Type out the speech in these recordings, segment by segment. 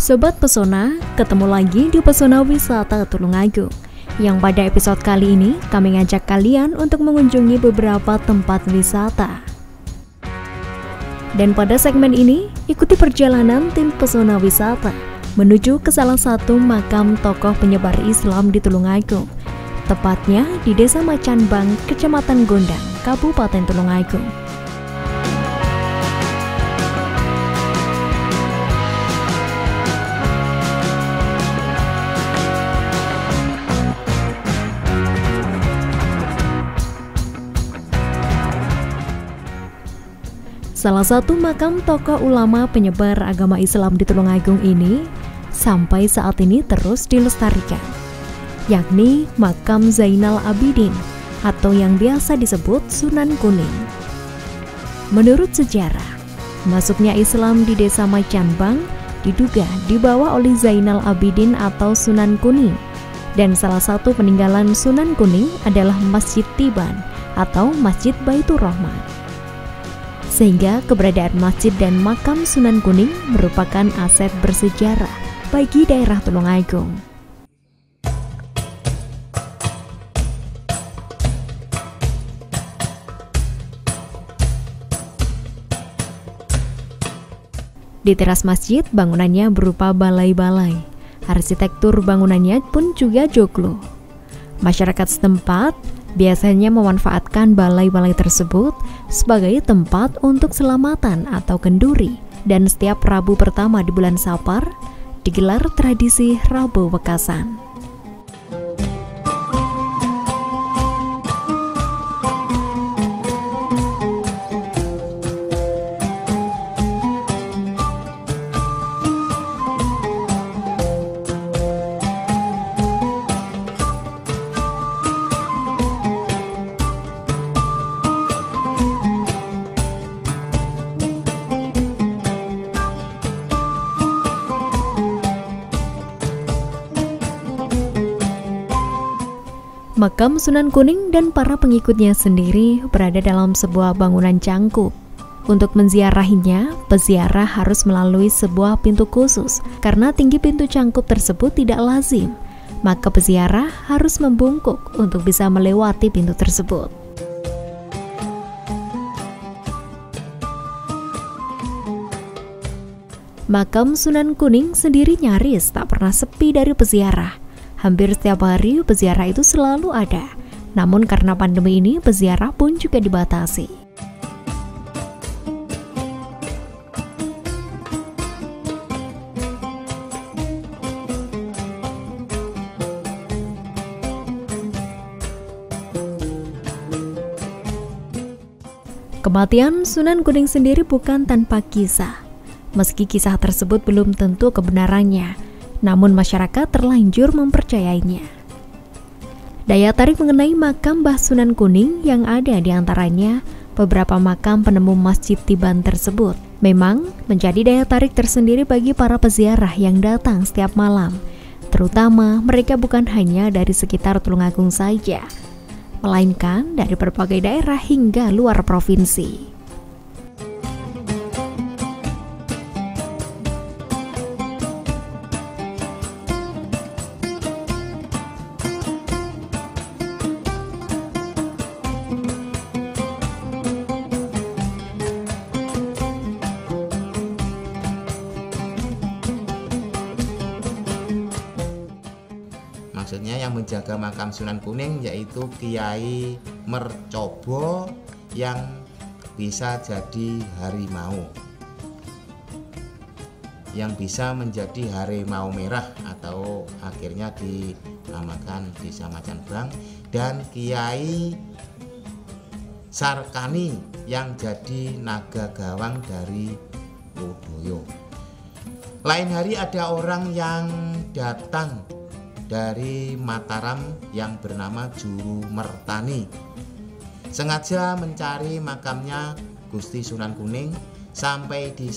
Sobat Pesona, ketemu lagi di Pesona Wisata Tulungagung. Yang pada episode kali ini, kami ngajak kalian untuk mengunjungi beberapa tempat wisata. Dan pada segmen ini, ikuti perjalanan tim Pesona Wisata menuju ke salah satu makam tokoh penyebar Islam di Tulungagung. Tepatnya di Desa Macanbang, Kecamatan Gondang, Kabupaten Tulungagung. Salah satu makam tokoh ulama penyebar agama Islam di Tulungagung ini sampai saat ini terus dilestarikan, yakni makam Zainal Abidin atau yang biasa disebut Sunan Kuning. Menurut sejarah, masuknya Islam di Desa Macanbang diduga dibawa oleh Zainal Abidin atau Sunan Kuning, dan salah satu peninggalan Sunan Kuning adalah Masjid Tiban atau Masjid Baitur Rahman. Sehingga keberadaan masjid dan makam Sunan Kuning merupakan aset bersejarah bagi daerah Tulungagung. Di teras masjid, bangunannya berupa balai-balai. Arsitektur bangunannya pun juga joglo. Masyarakat setempat biasanya memanfaatkan balai-balai tersebut sebagai tempat untuk selamatan atau kenduri, dan setiap Rabu pertama di bulan Sapar digelar tradisi Rabu Wekasan. Makam Sunan Kuning dan para pengikutnya sendiri berada dalam sebuah bangunan cangkup. Untuk menziarahinya, peziarah harus melalui sebuah pintu khusus. Karena tinggi pintu cangkup tersebut tidak lazim, maka peziarah harus membungkuk untuk bisa melewati pintu tersebut. Makam Sunan Kuning sendiri nyaris tak pernah sepi dari peziarah. Hampir setiap hari peziarah itu selalu ada. Namun karena pandemi ini, peziarah pun juga dibatasi. Kematian Sunan Kuning sendiri bukan tanpa kisah. Meski kisah tersebut belum tentu kebenarannya, namun masyarakat terlanjur mempercayainya. Daya tarik mengenai makam Mbah Sunan Kuning yang ada di antaranya beberapa makam penemu Masjid Tiban tersebut memang menjadi daya tarik tersendiri bagi para peziarah yang datang setiap malam. Terutama mereka bukan hanya dari sekitar Tulungagung saja, melainkan dari berbagai daerah hingga luar provinsi. Maksudnya yang menjaga makam Sunan Kuning yaitu Kiai Mercobo yang bisa jadi harimau, yang bisa menjadi harimau merah atau akhirnya dinamakan Desa Macanbang, dan Kiai Sarkani yang jadi naga gawang dari Wodoyo. Lain hari ada orang yang datang dari Mataram yang bernama Juru Mertani, sengaja mencari makamnya Gusti Sunan Kuning. Sampai di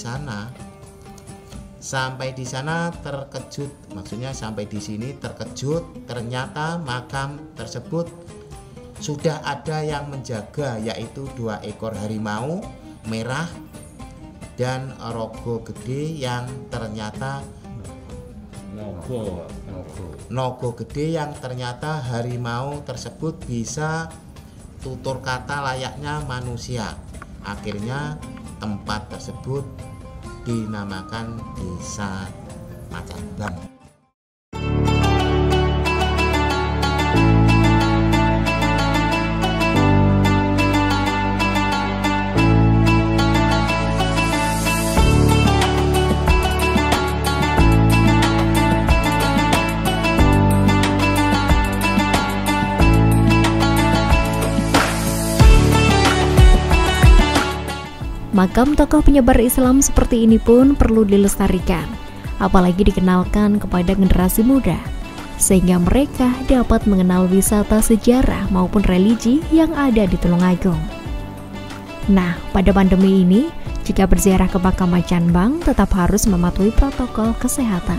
sana terkejut, maksudnya sampai di sini terkejut, ternyata makam tersebut sudah ada yang menjaga, yaitu 2 ekor harimau merah dan rogo gede yang ternyata Nogo gede yang ternyata harimau tersebut bisa tutur kata layaknya manusia. Akhirnya tempat tersebut dinamakan Desa Macambang. Makam tokoh penyebar Islam seperti ini pun perlu dilestarikan, apalagi dikenalkan kepada generasi muda, sehingga mereka dapat mengenal wisata sejarah maupun religi yang ada di Tulungagung. Nah, pada pandemi ini, jika berziarah ke makam Macambang tetap harus mematuhi protokol kesehatan.